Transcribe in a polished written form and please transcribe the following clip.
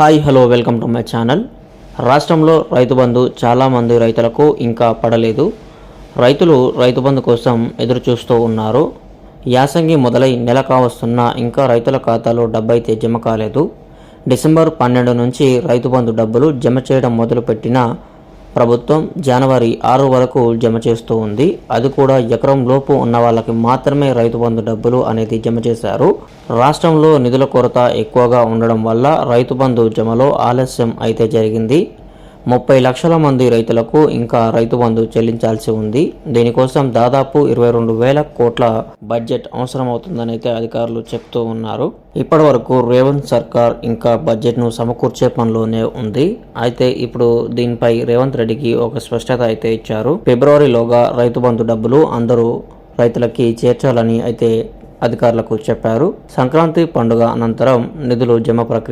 Hi hello welcome to my channel. రాష్ట్రంలో రైతు బంధు చాలామంది రైతులకు ఇంకా పడలేదు. రైతులు రైతు బంధు కోసం ఎదురు చూస్తూ ఉన్నారు. యాసంగి మొదలై నెల కావస్తున్నా ఇంకా రైతుల ఖాతాలో డబ్బు అయితే జమ కాలేదు. డిసెంబర్ 12 నుంచి రైతు బంధు డబ్బులు జమ చేయడం మొదలుపెట్టిన ప్రభుత్వం జనవరి 6 వరకు జమ చేస్తూ ఉంది. అది కూడా ఎకరం లోపు ఉన్న వాళ్ళకి మాత్రమే రైతు బంధు డబ్బులు అనేది జమ చేశారు. రాష్ట్రంలో నిధుల కొరత ఎక్కువగా ఉండడం వల్ల రైతు బంధు జమలో ఆలస్యం అయితే జరిగింది. 30 లక్షల మంది రైతులకు ఇంకా రైతు బంధు చెల్లించాల్సి ఉంది. దీనికోసం దాదాపు 22,000 కోట్ల బడ్జెట్ అవసరమవుతుందని అయితే అధికారులు చెప్తూ ఉన్నారు. ఇప్పటి వరకు రేవంత్ సర్కార్ ఇంకా బడ్జెట్ను సమకూర్చే పనిలోనే ఉంది. అయితే ఇప్పుడు దీనిపై రేవంత్ రెడ్డికి ఒక స్పష్టత అయితే ఇచ్చారు. ఫిబ్రవరిలోగా రైతు బంధు డబ్బులు అందరూ రైతులకి చేర్చాలని అయితే అధికారులకు చెప్పారు. సంక్రాంతి పండుగ అనంతరం నిధులు జమ ప్రక్రియ